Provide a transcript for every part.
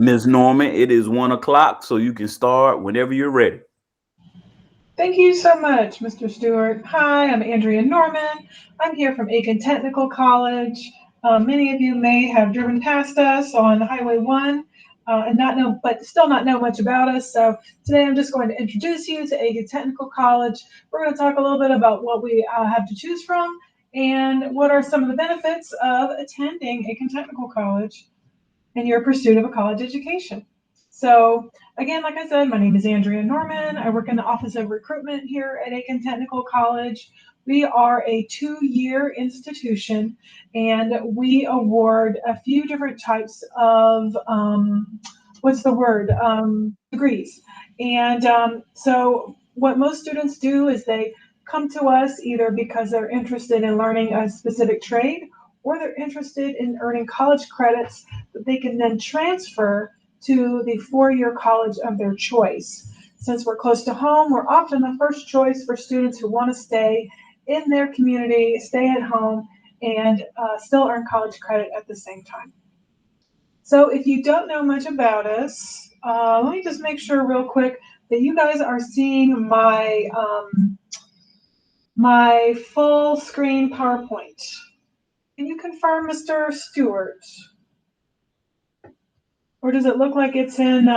Ms. Norman, it is 1 o'clock, so you can start whenever you're ready. Thank you so much, Mr. Stewart. Hi, I'm Andrea Norman. I'm here from Aiken Technical College. Many of you may have driven past us on Highway 1 and not know, but still not know much about us. So today I'm just going to introduce you to Aiken Technical College. We're going to talk a little bit about what we have to choose from and what are some of the benefits of attending Aiken Technical College in your pursuit of a college education. So again, like I said, my name is Andrea Norman. I work in the Office of Recruitment here at Aiken Technical College. We are a 2-year institution and we award a few different types of, degrees. And so what most students do is they come to us either because they're interested in learning a specific trade or they're interested in earning college credits that they can then transfer to the 4-year college of their choice. Since we're close to home, we're often the first choice for students who want to stay in their community, stay at home, and still earn college credit at the same time. So if you don't know much about us, let me just make sure real quick that you guys are seeing my full screen PowerPoint. Can you confirm, Mr. Stewart? Or does it look like it's in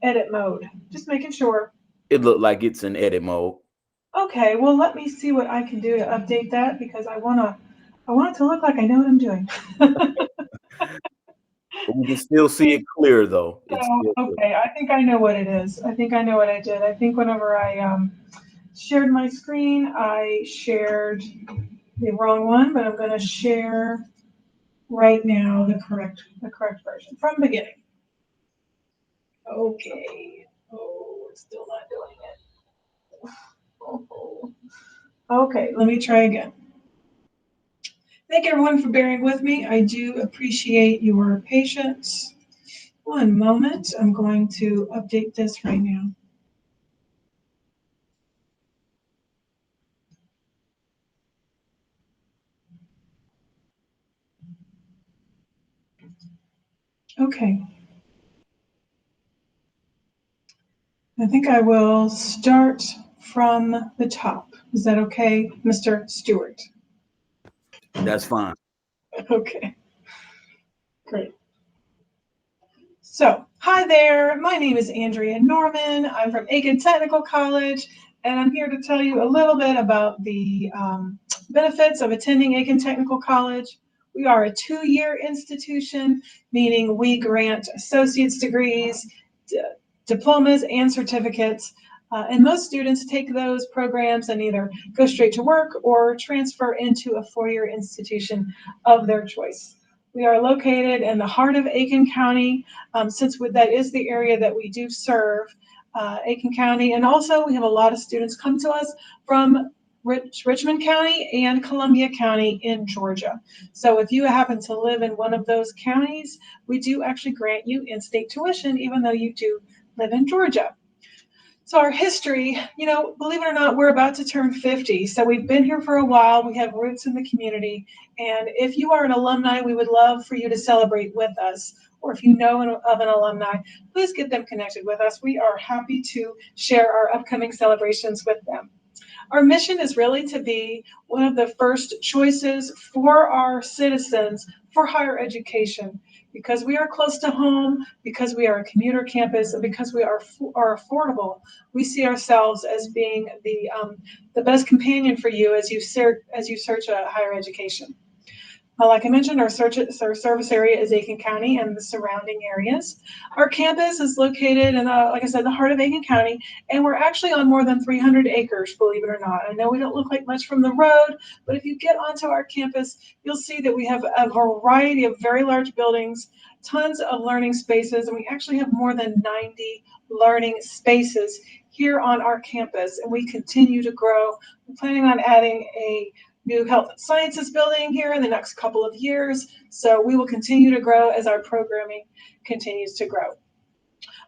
edit mode? Just making sure. It looked like it's in edit mode. Okay, well, let me see what I can do to update that because I want it to look like I know what I'm doing. But we can still see it clear, though. It's So, still clear. okay, I think I know what it is. I think I know what I did. I think whenever I shared my screen, I shared the wrong one, but I'm going to share right now the correct version from the beginning. Okay. Oh, it's still not doing it. Oh. Okay, let me try again. Thank everyone for bearing with me. I do appreciate your patience. One moment, I'm going to update this right now. Okay. I think I will start from the top. Is that okay, Mr. Stewart? That's fine. Okay, great. So, hi there. My name is Andrea Norman. I'm from Aiken Technical College, and I'm here to tell you a little bit about the benefits of attending Aiken Technical College. We are a 2-year institution, meaning we grant associate's degrees, diplomas, and certificates. And most students take those programs and either go straight to work or transfer into a 4-year institution of their choice. We are located in the heart of Aiken County, since that is the area that we do serve, Aiken County. And also we have a lot of students come to us from Richmond County and Columbia County in Georgia. So if you happen to live in one of those counties, we do actually grant you in-state tuition, even though you do live in Georgia. So our history, believe it or not, we're about to turn 50. So we've been here for a while. We have roots in the community. And if you are an alumni, we would love for you to celebrate with us. Or if you know of an alumni, please get them connected with us. We are happy to share our upcoming celebrations with them. Our mission is really to be one of the first choices for our citizens for higher education. Because we are close to home, because we are a commuter campus, and because we are affordable, we see ourselves as being the best companion for you as you search a higher education. Like I mentioned, our service area is Aiken County and the surrounding areas. Our campus is located in, like I said, the heart of Aiken County, and we're actually on more than 300 acres, believe it or not. I know we don't look like much from the road, but if you get onto our campus, you'll see that we have a variety of very large buildings, tons of learning spaces, and we actually have more than 90 learning spaces here on our campus, and we continue to grow. We're planning on adding a new health and sciences building here in the next couple of years. So we will continue to grow as our programming continues to grow.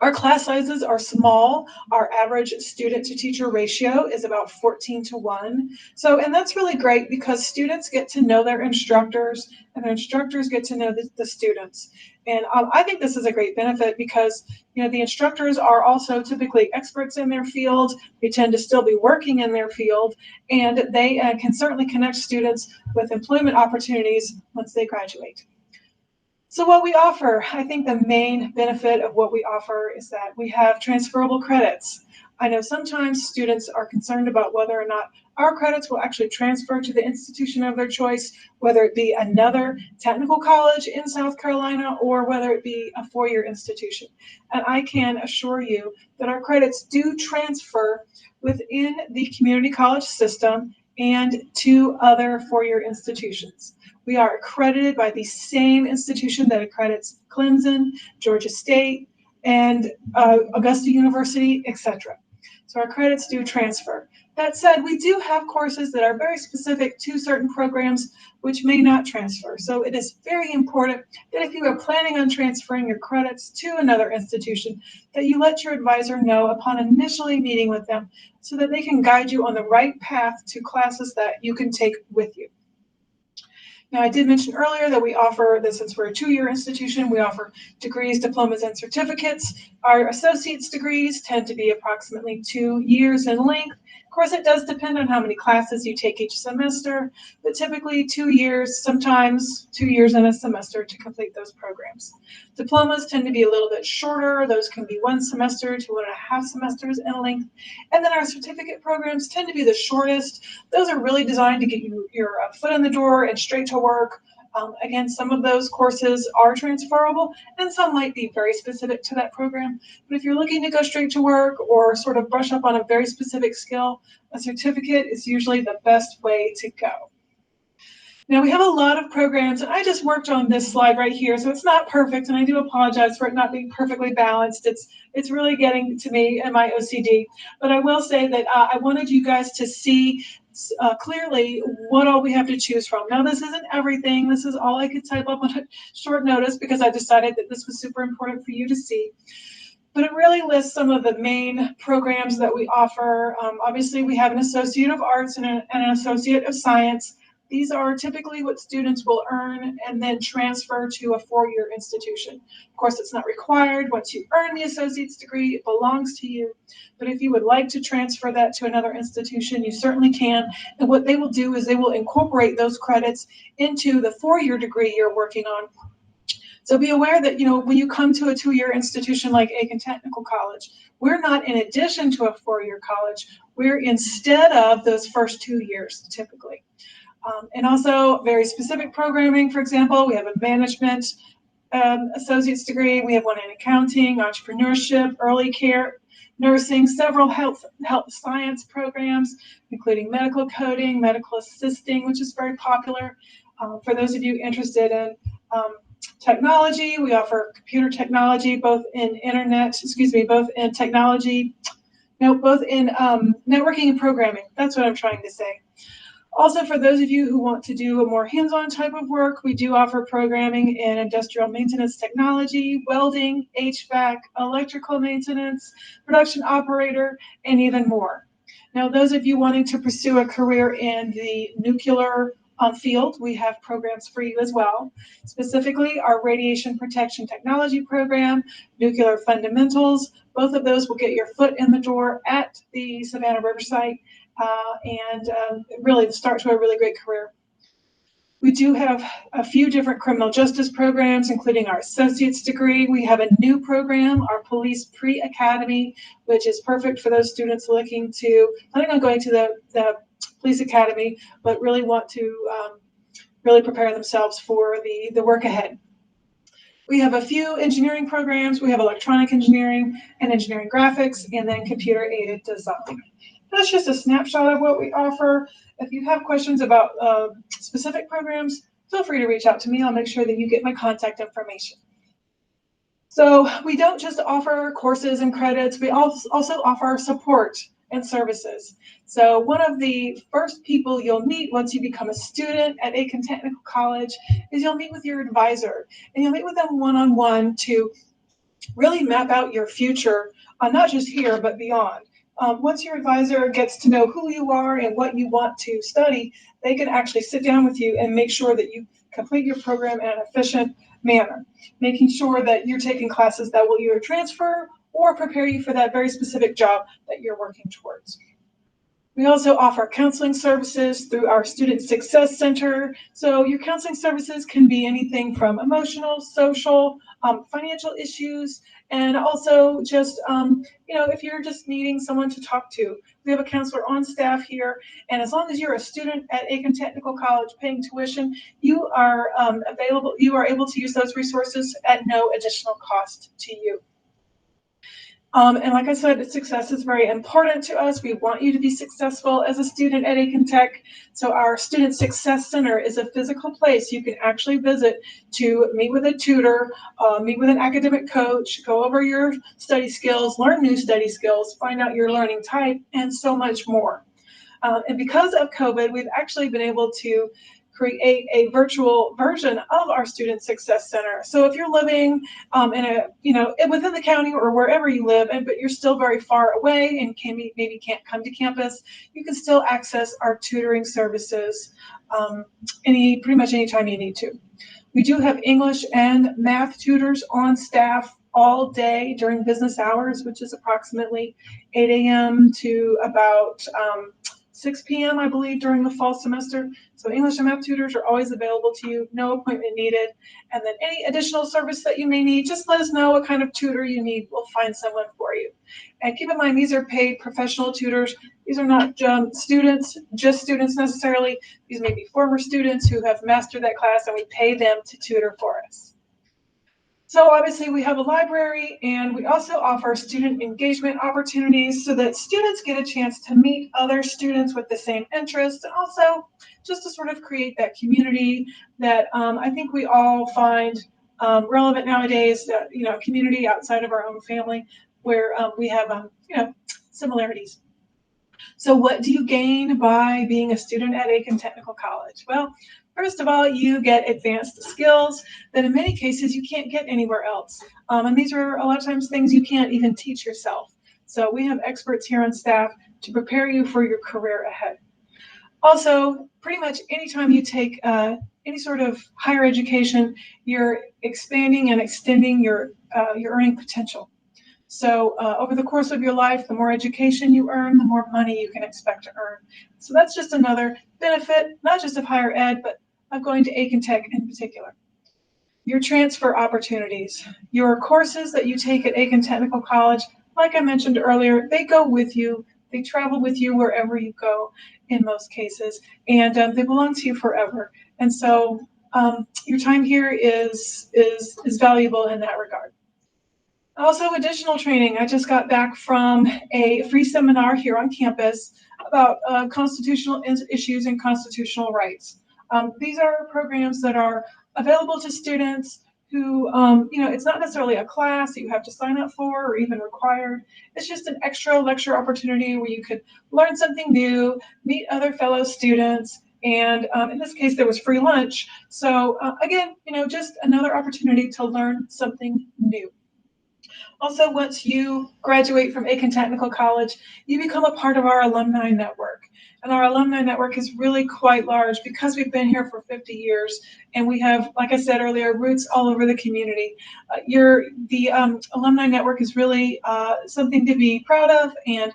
Our class sizes are small. Our average student to teacher ratio is about 14:1. And that's really great because students get to know their instructors and their instructors get to know the students. And I think this is a great benefit because, the instructors are also typically experts in their field. They tend to still be working in their field, and they can certainly connect students with employment opportunities once they graduate. So what we offer, I think the main benefit of what we offer is that we have transferable credits. I know sometimes students are concerned about whether or not our credits will actually transfer to the institution of their choice, whether it be another technical college in South Carolina or whether it be a four-year institution. And I can assure you that our credits do transfer within the community college system and to other four-year institutions. We are accredited by the same institution that accredits Clemson, Georgia State, and Augusta University, etc. So our credits do transfer. That said, we do have courses that are very specific to certain programs which may not transfer. So it is very important that if you are planning on transferring your credits to another institution, that you let your advisor know upon initially meeting with them so that they can guide you on the right path to classes that you can take with you. Now, I did mention earlier that we offer this, since we're a two-year institution, we offer degrees, diplomas, and certificates. Our associate's degrees tend to be approximately 2 years in length. Of course, it does depend on how many classes you take each semester, but typically 2 years, sometimes 2 years in a semester to complete those programs. Diplomas tend to be a little bit shorter. Those can be 1 semester to 1.5 semesters in length. And then our certificate programs tend to be the shortest. Those are really designed to get you your foot in the door and straight to work. Again, some of those courses are transferable and some might be very specific to that program. But if you're looking to go straight to work or sort of brush up on a very specific skill, a certificate is usually the best way to go. Now we have a lot of programs, and I just worked on this slide right here, so it's not perfect, and I do apologize for it not being perfectly balanced. It's really getting to me and my OCD. But I will say that I wanted you guys to see clearly what all we have to choose from. Now this isn't everything. This is all I could type up on a short notice because I decided that this was super important for you to see. But it really lists some of the main programs that we offer. Obviously, we have an Associate of Arts and an Associate of Science. These are typically what students will earn and then transfer to a four-year institution. Of course, it's not required. Once you earn the associate's degree, it belongs to you. But if you would like to transfer that to another institution, you certainly can. And what they will do is they will incorporate those credits into the four-year degree you're working on. So be aware that, when you come to a two-year institution like Aiken Technical College, we're not in addition to a four-year college. We're instead of those first 2 years, typically. And also very specific programming. For example, we have a management associate's degree. We have one in accounting, entrepreneurship, early care, nursing, several health science programs, including medical coding, medical assisting, which is very popular. For those of you interested in technology, we offer computer technology, both in networking and programming. That's what I'm trying to say. Also, for those of you who want to do a more hands-on type of work, we do offer programming in industrial maintenance technology, welding, HVAC, electrical maintenance, production operator, and even more. Now, those of you wanting to pursue a career in the nuclear field, we have programs for you as well. Specifically, our radiation protection technology program, nuclear fundamentals, both of those will get your foot in the door at the Savannah River site and really start to a really great career. We do have a few different criminal justice programs, including our associate's degree. We have a new program, our police pre-academy, which is perfect for those students looking to, planning on going to the police academy, but really want to really prepare themselves for the work ahead. We have a few engineering programs. We have electronic engineering and engineering graphics, and then computer-aided design. That's just a snapshot of what we offer. If you have questions about specific programs, feel free to reach out to me. I'll make sure that you get my contact information. So we don't just offer courses and credits. We also offer support and services. So one of the first people you'll meet once you become a student at Aiken Technical College is you'll meet with your advisor, and you'll meet with them one-on-one to really map out your future, not just here, but beyond. Once your advisor gets to know who you are and what you want to study, they can actually sit down with you and make sure that you complete your program in an efficient manner, making sure that you're taking classes that will either transfer or prepare you for that very specific job that you're working towards. We also offer counseling services through our Student Success Center. So your counseling services can be anything from emotional, social, financial issues, and also just, if you're just needing someone to talk to. We have a counselor on staff here, and as long as you're a student at Aiken Technical College paying tuition, you are able to use those resources at no additional cost to you. And like I said, success is very important to us. We want you to be successful as a student at Aiken Tech. So our Student Success Center is a physical place you can actually visit to meet with a tutor, meet with an academic coach, go over your study skills, learn new study skills, find out your learning type, and so much more. And because of COVID, we've actually been able to create a virtual version of our Student Success Center. So if you're living within the county or wherever you live, but you're still very far away and maybe can't come to campus, you can still access our tutoring services pretty much anytime you need to. We do have English and math tutors on staff all day during business hours, which is approximately 8 a.m. to about 6 p.m., I believe, during the fall semester. So English and math tutors are always available to you, no appointment needed. And then any additional service that you may need, just let us know what kind of tutor you need. We'll find someone for you. And keep in mind, these are paid professional tutors. These are not just students necessarily. These may be former students who have mastered that class, and we pay them to tutor for us. So obviously we have a library, and we also offer student engagement opportunities so that students get a chance to meet other students with the same interests, and also just to sort of create that community that I think we all find relevant nowadays, community outside of our own family where we have, similarities. So what do you gain by being a student at Aiken Technical College? Well, first of all, you get advanced skills that in many cases you can't get anywhere else. And these are a lot of times things you can't even teach yourself. So we have experts here on staff to prepare you for your career ahead. Also, pretty much anytime you take any sort of higher education, you're expanding and extending your earning potential. So over the course of your life, the more education you earn, the more money you can expect to earn. So that's just another benefit, not just of higher ed, but of going to Aiken Tech in particular. Your transfer opportunities. Your courses that you take at Aiken Technical College, like I mentioned earlier, they go with you. They travel with you wherever you go in most cases, and they belong to you forever. And so your time here is valuable in that regard. Also, additional training. I just got back from a free seminar here on campus about constitutional issues and constitutional rights. These are programs that are available to students who, it's not necessarily a class that you have to sign up for or even required. It's just an extra lecture opportunity where you could learn something new, meet other fellow students, and in this case, there was free lunch. So again, just another opportunity to learn something new. Also, once you graduate from Aiken Technical College, you become a part of our alumni network. And our alumni network is really quite large because we've been here for 50 years. And we have, like I said earlier, roots all over the community. The alumni network is really something to be proud of. And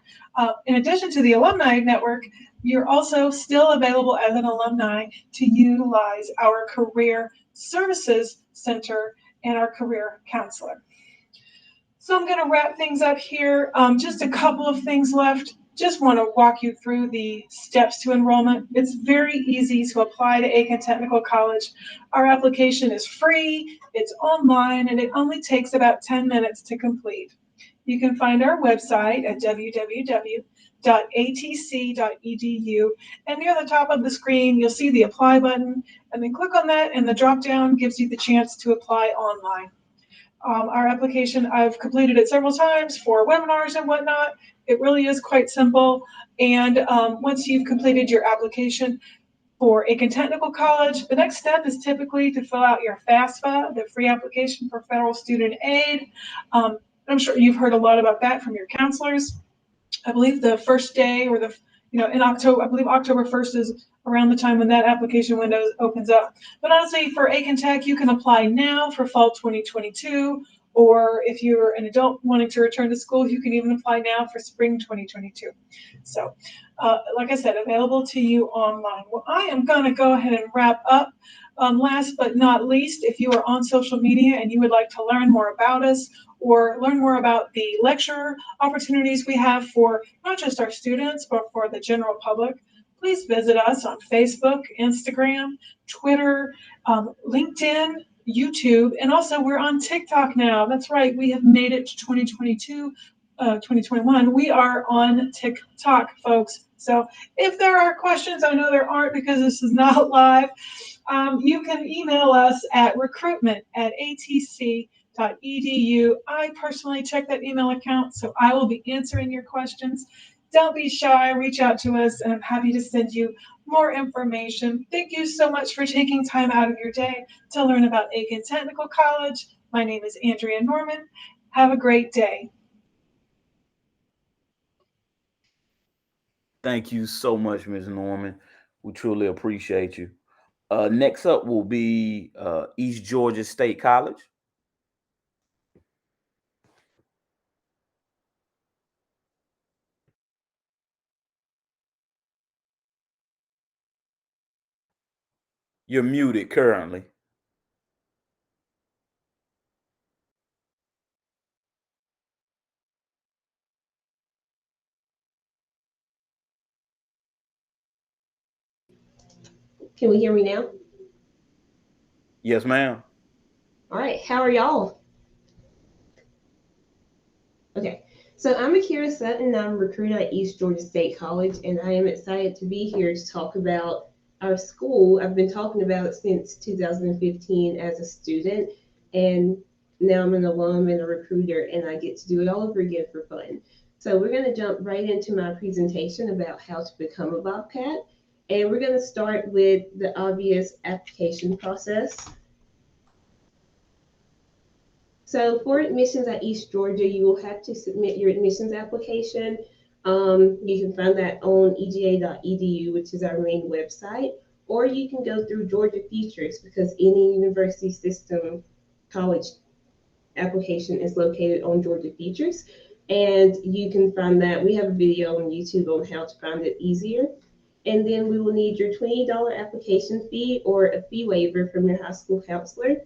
in addition to the alumni network, you're also still available as an alumni to utilize our Career Services Center and our career counselor. So I'm going to wrap things up here. Just a couple of things left. Just want to walk you through the steps to enrollment. It's very easy to apply to Aiken Technical College. Our application is free, it's online, and it only takes about 10 minutes to complete. You can find our website at www.atc.edu, and near the top of the screen, you'll see the apply button, and then click on that, and the drop-down gives you the chance to apply online. Our application, I've completed it several times for webinars and whatnot. It really is quite simple. And once you've completed your application, For Aiken Technical College, the next step is typically to fill out your FAFSA, the free application for federal student aid. I'm sure you've heard a lot about that from your counselors. I believe the first day or in October, I believe October 1st is around the time when that application window opens up. But honestly, for Aiken Tech, you can apply now for fall 2022, or if you're an adult wanting to return to school, you can even apply now for spring 2022. So, like I said, available to you online. Well, I am going to go ahead and wrap up. Last but not least, if you are on social media and you would like to learn more about us or learn more about the lecture opportunities we have for not just our students, but for the general public, please visit us on Facebook, Instagram, Twitter, LinkedIn, YouTube, and also we're on TikTok now. That's right, we have made it to 2022, 2021. We are on TikTok, folks. So if there are questions, I know there aren't because this is not live, you can email us at recruitment@atc.edu. I personally check that email account, so I will be answering your questions. Don't be shy, reach out to us, and I'm happy to send you more information. Thank you so much for taking time out of your day to learn about Aiken Technical College. My name is Andrea Norman. Have a great day. Thank you so much, Ms. Norman. We truly appreciate you. Next up will be East Georgia State College. You're muted currently. Can we hear me now? Yes, ma'am. All right, how are y'all? Okay, so I'm Ncaa Sutton, I'm a recruiter at East Georgia State College, and I am excited to be here to talk about our school. I've been talking about it since 2015 as a student, and now I'm an alum and a recruiter, and I get to do it all over again for fun. So we're going to jump right into my presentation about how to become a Bobcat, and we're going to start with the obvious application process. So for admissions at East Georgia, you will have to submit your admissions application. You can find that on ega.edu, which is our main website, or you can go through Georgia Futures because any university system college application is located on Georgia Futures. And you can find that. We have a video on YouTube on how to find it easier. And then we will need your $20 application fee or a fee waiver from your high school counselor.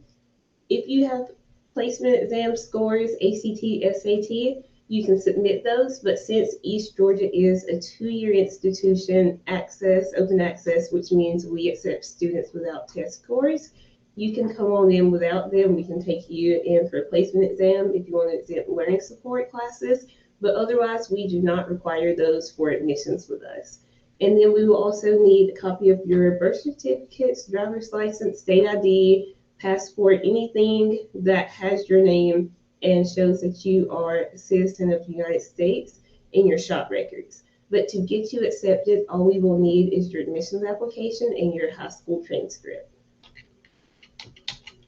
If you have placement exam scores, ACT, SAT, you can submit those, but since East Georgia is a 2-year institution, open access, which means we accept students without test scores, you can come on in without them. We can take you in for a placement exam if you want to exempt learning support classes, but otherwise we do not require those for admissions with us. And then we will also need a copy of your birth certificates, driver's license, state ID, passport, anything that has your name and shows that you are a citizen of the United States, in your shop records. But to get you accepted, all we will need is your admissions application and your high school transcript.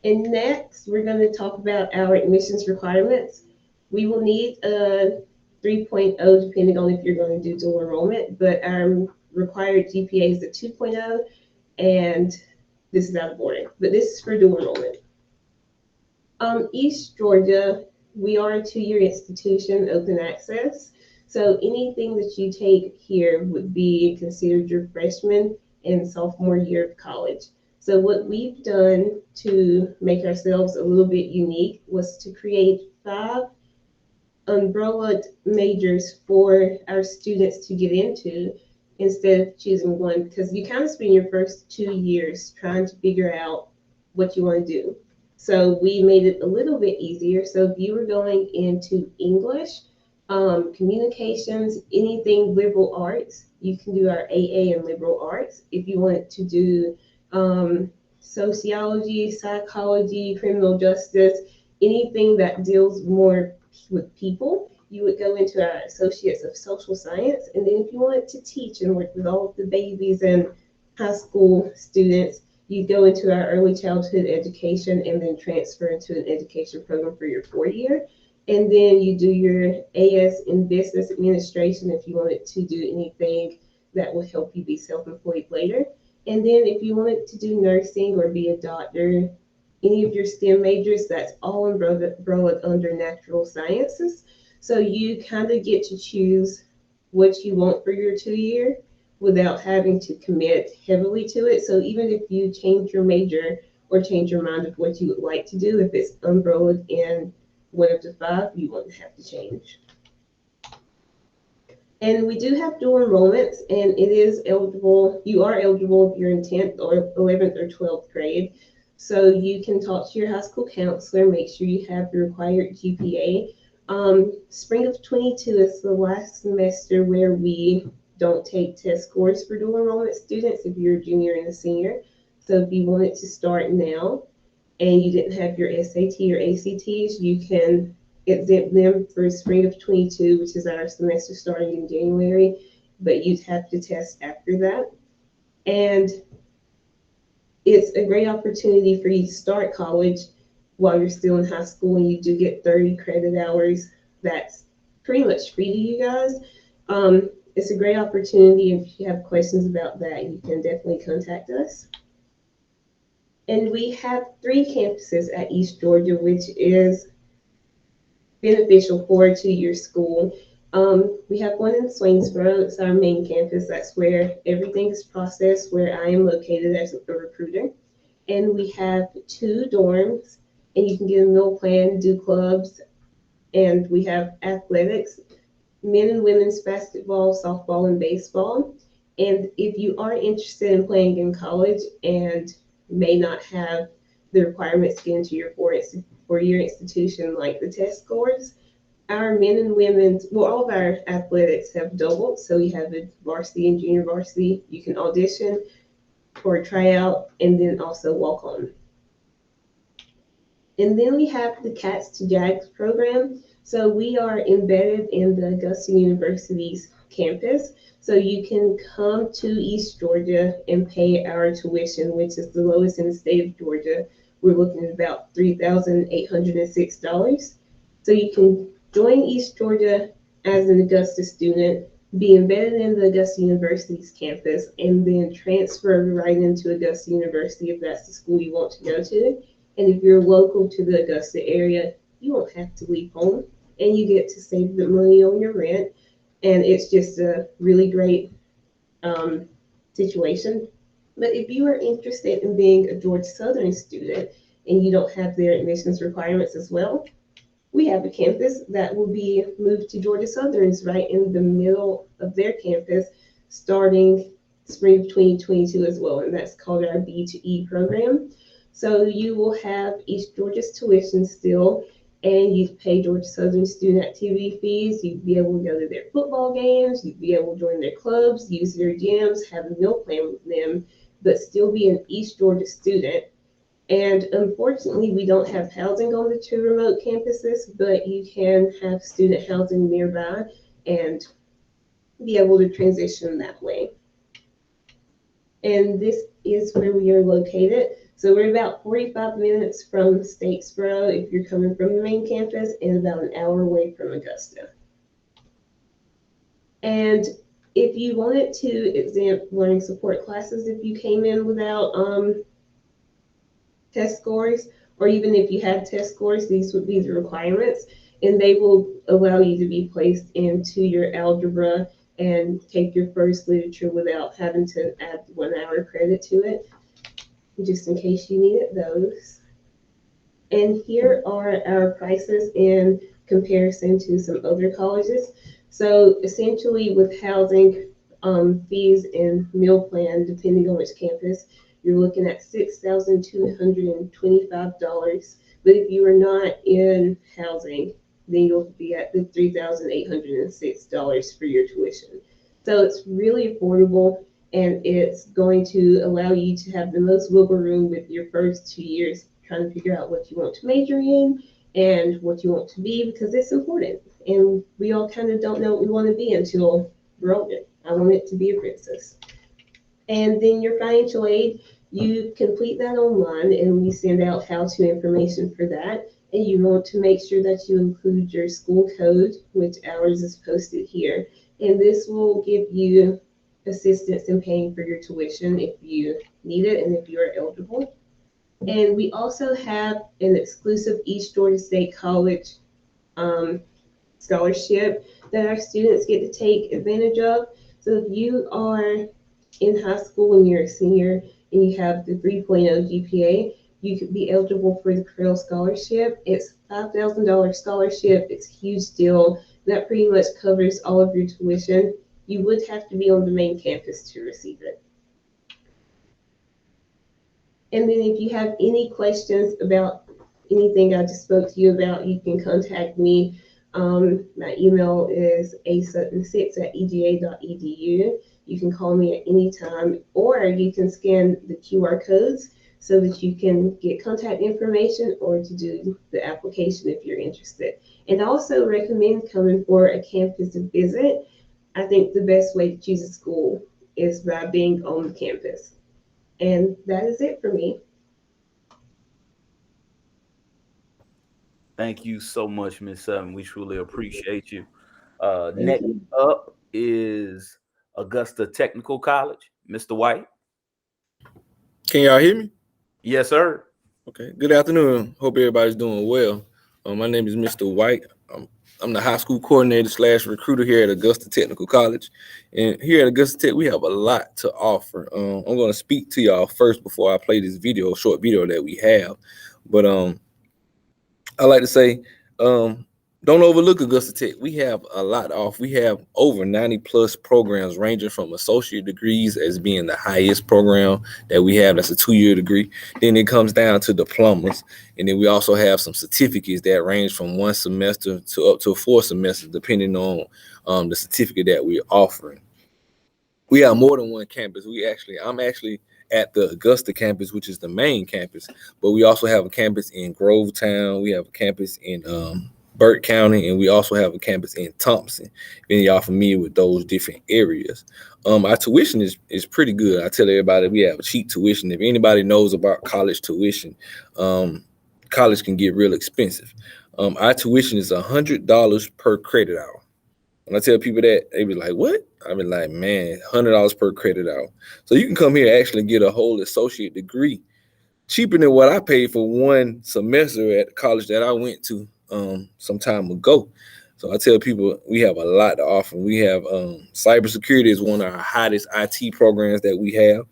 And next, we're going to talk about our admissions requirements. We will need a 3.0 depending on if you're going to do dual enrollment, but our required GPA is a 2.0, and this is out of boarding, but this is for dual enrollment. East Georgia, we are a 2-year institution, open access. So anything that you take here would be considered your freshman and sophomore year of college. So what we've done to make ourselves a little bit unique was to create 5 umbrella majors for our students to get into instead of choosing one, because you kind of spend your first 2 years trying to figure out what you want to do. So we made it a little bit easier. So if you were going into English, communications, anything liberal arts, you can do our AA in liberal arts. If you want to do sociology, psychology, criminal justice, anything that deals more with people, you would go into our associates of social science. And then if you wanted to teach and work with all of the babies and high school students, you go into our early childhood education and then transfer into an education program for your 4 year. And then you do your AS in business administration if you wanted to do anything that will help you be self-employed later. And then if you wanted to do nursing or be a doctor, any of your STEM majors, that's all umbrella under natural sciences. So you kind of get to choose what you want for your 2 year without having to commit heavily to it. So even if you change your major or change your mind of what you would like to do, if it's umbrella in one of the five, you won't have to change. And we do have dual enrollments, and it is eligible. You are eligible if you're in 10th or 11th or 12th grade. So you can talk to your high school counselor, make sure you have the required GPA. Spring of 22 is the last semester where we don't take test scores for dual enrollment students if you're a junior and a senior. So if you wanted to start now and you didn't have your SAT or ACTs, you can exempt them for spring of 22, which is our semester starting in January, but you'd have to test after that. And it's a great opportunity for you to start college while you're still in high school, and you do get 30 credit hours. That's pretty much free to you guys. It's a great opportunity. If you have questions about that, you can definitely contact us. And we have 3 campuses at East Georgia, which is beneficial for a 2-year school. We have one in Swainsboro. It's our main campus. That's where everything is processed, where I am located as a recruiter. And we have 2 dorms, and you can get a meal plan, do clubs, and we have athletics, men and women's basketball, softball, and baseball. And if you are interested in playing in college and may not have the requirements to get into your 4-year institution, like the test scores, our men and women's, well, all of our athletics have doubled. So we have a varsity and junior varsity. You can audition for a tryout and then also walk on. And then we have the Cats to Jags program. So we are embedded in the Augusta University's campus. So you can come to East Georgia and pay our tuition, which is the lowest in the state of Georgia. We're looking at about $3,806. So you can join East Georgia as an Augusta student, be embedded in the Augusta University's campus, and then transfer right into Augusta University if that's the school you want to go to. And if you're local to the Augusta area, you won't have to leave home, and you get to save the money on your rent. And it's just a really great situation. But if you are interested in being a Georgia Southern student and you don't have their admissions requirements as well, we have a campus that will be moved to Georgia Southern's right in the middle of their campus starting spring of 2022 as well, and that's called our B2e program. So you will have East Georgia's tuition still, and you'd pay Georgia Southern student activity fees. You'd be able to go to their football games, you'd be able to join their clubs, use their gyms, have a meal plan with them, but still be an East Georgia student. And unfortunately, we don't have housing on the 2 remote campuses, but you can have student housing nearby and be able to transition that way. And this is where we are located. So we're about 45 minutes from Statesboro if you're coming from the main campus, and about an hour away from Augusta. And if you wanted to exempt learning support classes, if you came in without test scores, or even if you had test scores, these would be the requirements, and they will allow you to be placed into your algebra and take your first literature without having to add 1 hour credit to it, just in case you needed those. And here are our prices in comparison to some other colleges. So essentially with housing, fees, and meal plan, depending on which campus, you're looking at $6,225. But if you are not in housing, then you'll be at the $3,806 for your tuition. So it's really affordable, and it's going to allow you to have the most wiggle room with your first 2 years, trying to figure out what you want to major in and what you want to be, because it's important. And we all kind of don't know what we want to be until we're older. I wanted to be a princess. And then your financial aid, you complete that online, and we send out how-to information for that. And you want to make sure that you include your school code, which ours is posted here. And this will give you assistance in paying for your tuition if you need it and if you are eligible. And we also have an exclusive East Georgia State College scholarship that our students get to take advantage of. So if you are in high school and you're a senior and you have the 3.0 GPA, you could be eligible for the Pearl Scholarship. It's $5,000 scholarship. It's a huge deal. That pretty much covers all of your tuition. You would have to be on the main campus to receive it. And then if you have any questions about anything I just spoke to you about, you can contact me. My email is asutton6@ega.edu. You can call me at any time, or you can scan the QR codes so that you can get contact information or to do the application if you're interested. And I also recommend coming for a campus visit. I think the best way to choose a school is by being on the campus. And that is it for me. Thank you so much, Miss Sutton. We truly appreciate you. Thank Next you. up is Augusta Technical College, Mr. White. Can y'all hear me? Yes, sir. Okay. Good afternoon. Hope everybody's doing well. My name is Mr. White. I'm the high school coordinator / recruiter here at Augusta Technical College. And here at Augusta Tech, we have a lot to offer. I'm going to speak to y'all first before I play this short video that we have. But I like to say, don't overlook Augusta Tech. We have a lot off. We have over 90 plus programs ranging from associate degrees as being the highest program that we have. That's a 2-year degree. Then it comes down to diplomas. And then we also have some certificates that range from 1 semester to up to 4 semesters, depending on the certificate that we're offering. We have more than one campus. I'm actually at the Augusta campus, which is the main campus, but we also have a campus in Grovetown. We have a campus in Burke County, and we also have a campus in Thompson. If any of y'all familiar with those different areas. Our tuition is pretty good. I tell everybody we have a cheap tuition. If anybody knows about college tuition, college can get real expensive. Our tuition is $100 per credit hour. When I tell people that, they be like, what? I be like, man, $100 per credit hour. So you can come here and actually get a whole associate degree cheaper than what I paid for 1 semester at the college that I went to some time ago. So I tell people we have a lot to offer. We have cybersecurity is one of our hottest IT programs that we have.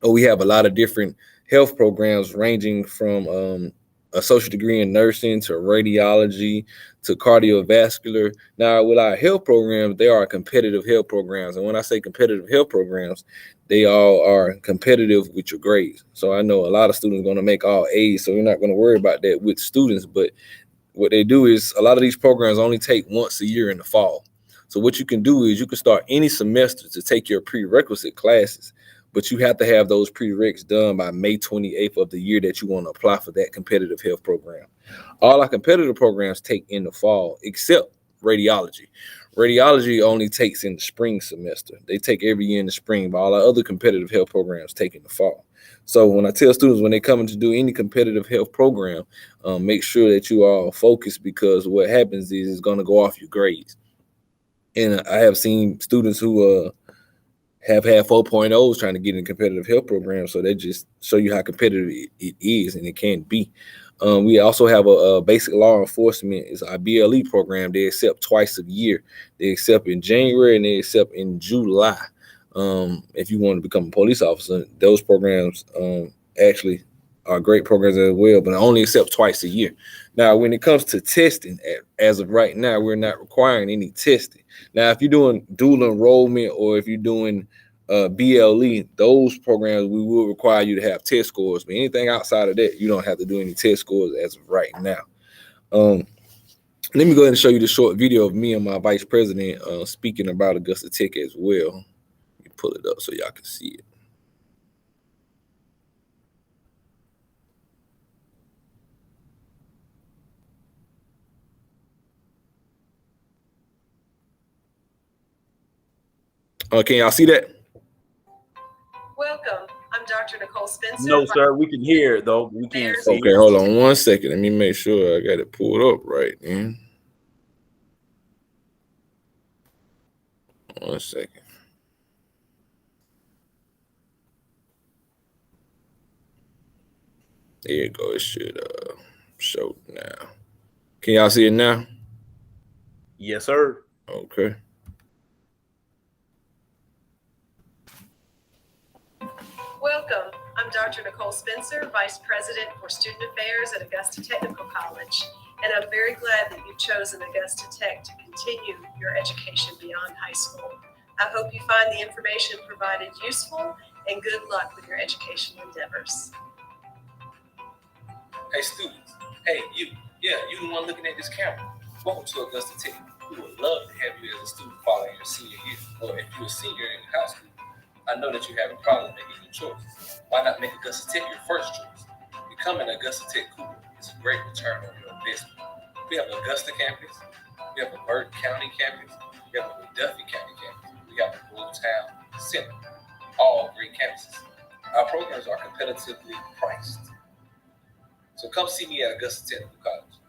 We have a lot of different health programs ranging from associate degree in nursing to radiology to cardiovascular. Now, with our health programs, they are competitive health programs. And when I say competitive health programs, they all are competitive with your grades. So I know a lot of students are going to make all A's, so we're not going to worry about that with students. But what they do is a lot of these programs only take once a year in the fall. So what you can do is you can start any semester to take your prerequisite classes, but you have to have those prereqs done by May 28th of the year that you want to apply for that competitive health program. All our competitive programs take in the fall, except radiology. Radiology only takes in the spring semester. They take every year in the spring, but all our other competitive health programs take in the fall. So when I tell students when they come in to do any competitive health program, make sure that you are focused, because what happens is it's going to go off your grades. And I have seen students who have had 4.0s trying to get in competitive health programs. So they just show you how competitive it is, and it can be. We also have a basic law enforcement. It's our BLE program. They accept twice a year. They accept in January and they accept in July. If you want to become a police officer, those programs actually are great programs as well, but only accept twice a year. Now, when it comes to testing, as of right now, we're not requiring any testing. Now, if you're doing dual enrollment or if you're doing BLE, those programs, we will require you to have test scores. But anything outside of that, you don't have to do any test scores as of right now. Let me go ahead and show you the short video of me and my vice president speaking about Augusta Tech as well. Let me pull it up so y'all can see it. Can y'all see that? Welcome. I'm Dr. Nicole Spencer. No, sir. We can hear it though. We can't see. Okay, hold on 1 second. Let me make sure I got it pulled up right, man. 1 second. There you go. It should show now. Can y'all see it now? Yes, sir. Okay. Welcome. I'm Dr. Nicole Spencer, Vice President for Student Affairs at Augusta Technical College, and I'm very glad that you've chosen Augusta Tech to continue your education beyond high school. I hope you find the information provided useful, and good luck with your educational endeavors. Hey students, hey you, yeah, you the one looking at this camera. Welcome to Augusta Tech. We would love to have you as a student following your senior year, or if you're a senior in high school. I know that you have a problem making your choices. Why not make Augusta Tech your first choice? Becoming an Augusta Tech Cougar is a great return on your investment. We have an Augusta campus, we have a Burton County campus, we have a Duffy County campus, we have a Town Center, all great campuses. Our programs are competitively priced. So come see me at Augusta Technical College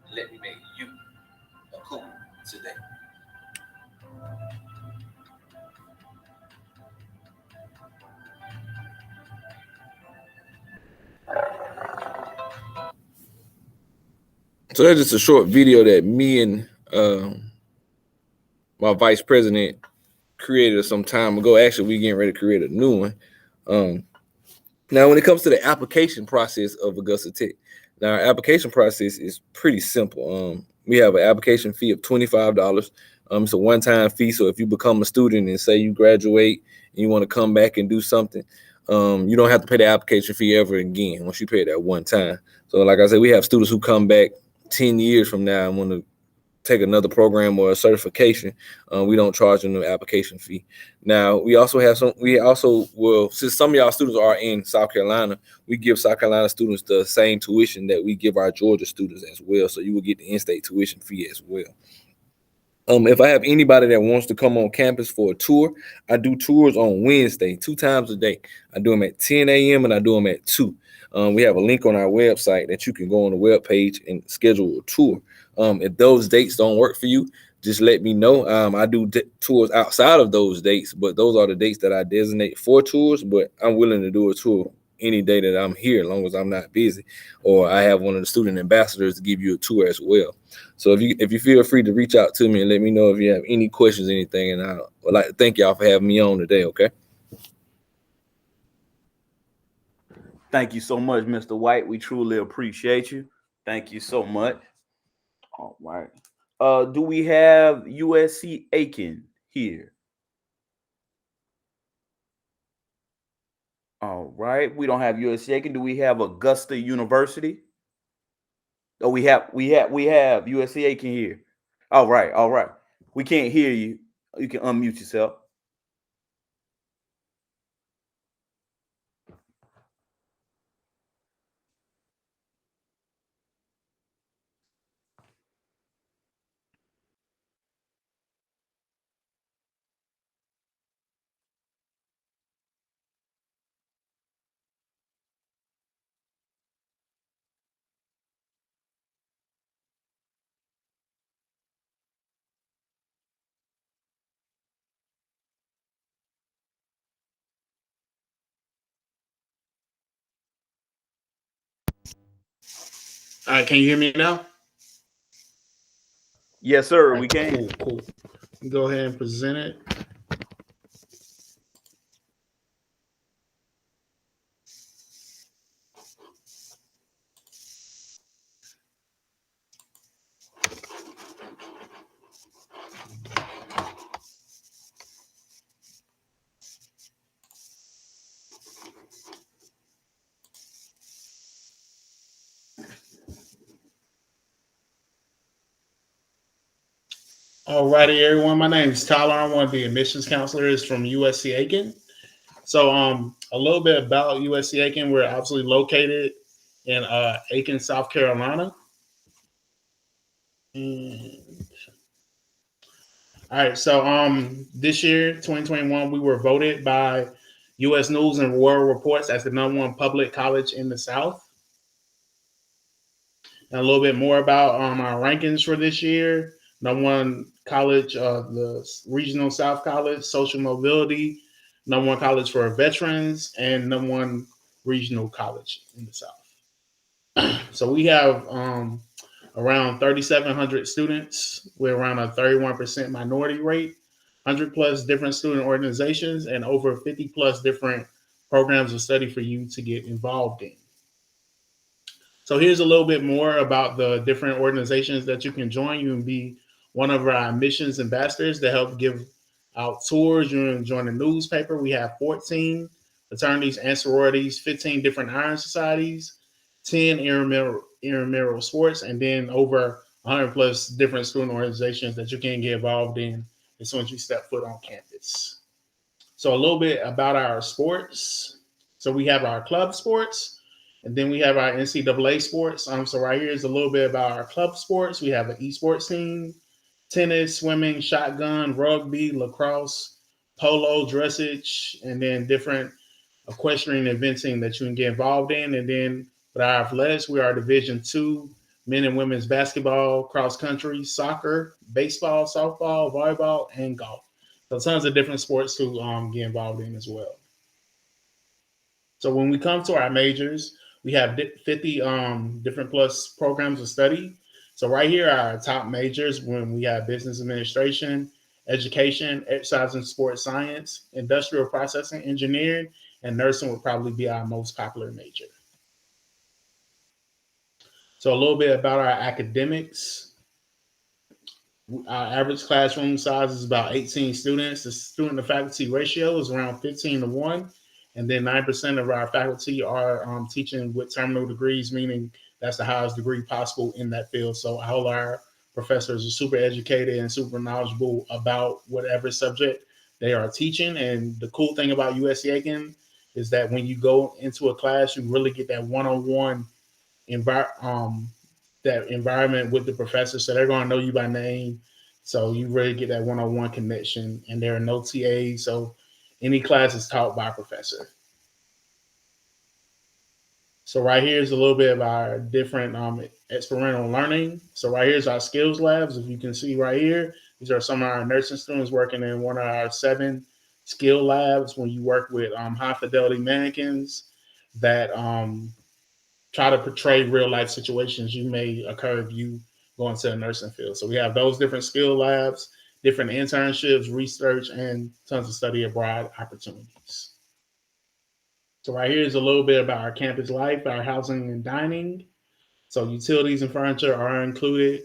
and let me make you a Cougar today. So that's just a short video that me and my vice president created some time ago. Actually, we getting ready to create a new one. Now, when it comes to the application process of Augusta Tech, now our application process is pretty simple. We have an application fee of $25. It's a one-time fee. So if you become a student and say you graduate and you want to come back and do something, you don't have to pay the application fee ever again once you pay that one time. So like I said, we have students who come back 10 years from now and want to take another program or a certification. We don't charge them the application fee. Now, we also will, since some of y'all students are in South Carolina, we give South Carolina students the same tuition that we give our Georgia students as well. So you will get the in-state tuition fee as well. If I have anybody that wants to come on campus for a tour, I do tours on Wednesday, 2 times a day. I do them at 10 a.m. and I do them at 2. We have a link on our website that you can go on the web page and schedule a tour. If those dates don't work for you, just let me know. I do tours outside of those dates, but those are the dates that I designate for tours. But I'm willing to do a tour any day that I'm here, as long as I'm not busy, or I have one of the student ambassadors to give you a tour as well. So if you feel free to reach out to me and let me know if you have any questions, anything, and I would like to thank y'all for having me on today. Okay. Thank you so much, Mr. White. We truly appreciate you. Thank you so much. All right. Do we have USC Aiken here? All right. We don't have USC Aiken. Do we have Augusta University? Oh, we have USC Aiken here. All right. All right. We can't hear you. You can unmute yourself. Can you hear me now? Yes, sir. We can. Cool. Go ahead and present it. All righty, everyone. My name is Tyler. I'm one of the admissions counselors from USC Aiken. So a little bit about USC Aiken. We're absolutely located in Aiken, South Carolina. All right, so this year, 2021, we were voted by U.S. News and World Reports as the #1 public college in the South. And a little bit more about our rankings for this year. #1 college, the Regional South College, Social Mobility, #1 college for veterans, and #1 regional college in the South. So we have around 3,700 students with around a 31% minority rate, 100 plus different student organizations, and over 50 plus different programs of study for you to get involved in. So here's a little bit more about the different organizations that you can join. You can be one of our admissions ambassadors to help give out tours. You can join the newspaper. We have 14 fraternities and sororities, 15 different iron societies, 10 intramural sports, and then over 100 plus different student organizations that you can get involved in as soon as you step foot on campus. So a little bit about our sports. So we have our club sports, and then we have our NCAA sports. So right here is a little bit about our club sports. We have an esports team, tennis, swimming, shotgun, rugby, lacrosse, polo, dressage, and then different equestrian eventing that you can get involved in. And then with our athletics, we are Division II men and women's basketball, cross country, soccer, baseball, softball, volleyball, and golf. So tons of different sports to get involved in as well. So when we come to our majors, we have 50 different plus programs of study. So right here are our top majors when we have business administration, education, exercise and sports science, industrial processing, engineering, and nursing would probably be our most popular major. So a little bit about our academics. Our average classroom size is about 18 students. The student to faculty ratio is around 15:1. And then 9% of our faculty are teaching with terminal degrees, meaning that's the highest degree possible in that field. So all our professors are super educated and super knowledgeable about whatever subject they are teaching. And the cool thing about USC Aiken is that when you go into a class, you really get that one-on-one that environment with the professor. So they're going to know you by name. So you really get that one-on-one connection, and there are no TAs. So any class is taught by a professor. So right here is a little bit of our different experiential learning. So right here is our skills labs. If you can see right here, these are some of our nursing students working in one of our 7 skill labs when you work with high fidelity mannequins that try to portray real life situations you may occur if you go into the nursing field. So we have those different skill labs, different internships, research, and tons of study abroad opportunities. So right here is a little bit about our campus life, our housing and dining. So utilities and furniture are included,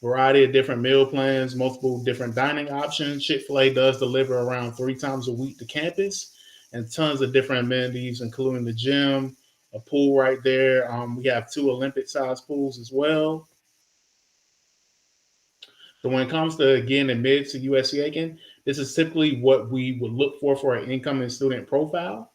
variety of different meal plans, multiple different dining options. Chick-fil-A does deliver around 3 times a week to campus, and tons of different amenities, including the gym, a pool right there. We have 2 Olympic-sized pools as well. So when it comes to, again, admit to USC Aiken, this is typically what we would look for an incoming student profile.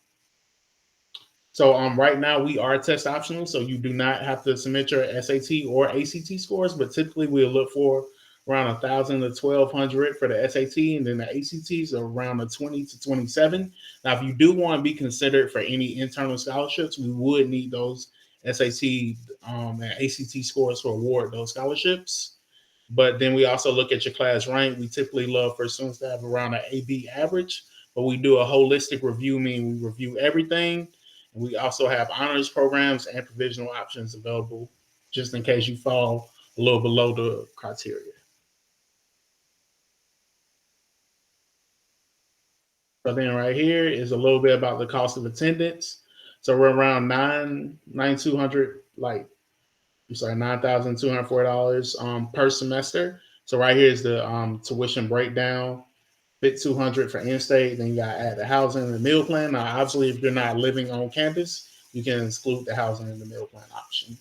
So right now we are test optional, so you do not have to submit your SAT or ACT scores, but typically we'll look for around 1,000 to 1,200 for the SAT, and then the ACTs are around 20 to 27. Now, if you do want to be considered for any internal scholarships, we would need those SAT and ACT scores to award those scholarships. But then we also look at your class rank. We typically love for students to have around an AB average, but we do a holistic review, meaning we review everything. And we also have honors programs and provisional options available just in case you fall a little below the criteria. So then right here is a little bit about the cost of attendance. So we're around $9,240 per semester. So right here is the tuition breakdown. $5,200 for in-state, then you got to add the housing and the meal plan. Now, obviously, if you're not living on campus, you can exclude the housing and the meal plan option.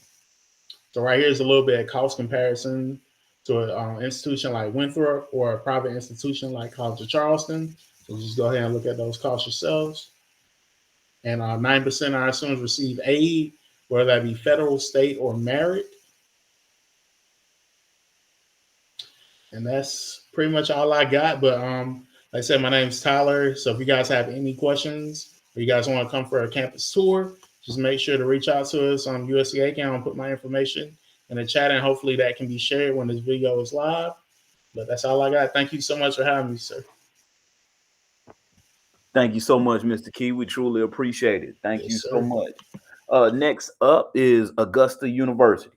So right here is a little bit of cost comparison to an institution like Winthrop or a private institution like College of Charleston. So just go ahead and look at those costs yourselves. And 9% of our students receive aid, whether that be federal, state, or merit. And that's pretty much all I got. But like I said, my name's Tyler. So if you guys have any questions, If you guys want to come for a campus tour, just make sure to reach out to us on USC Aiken. I'll put my information in the chat, and hopefully that can be shared when this video is live. But that's all I got. Thank you so much for having me, sir. Thank you so much, Mr. Key. We truly appreciate it. Thank Yes, you sir. so much. Next up is Augusta University.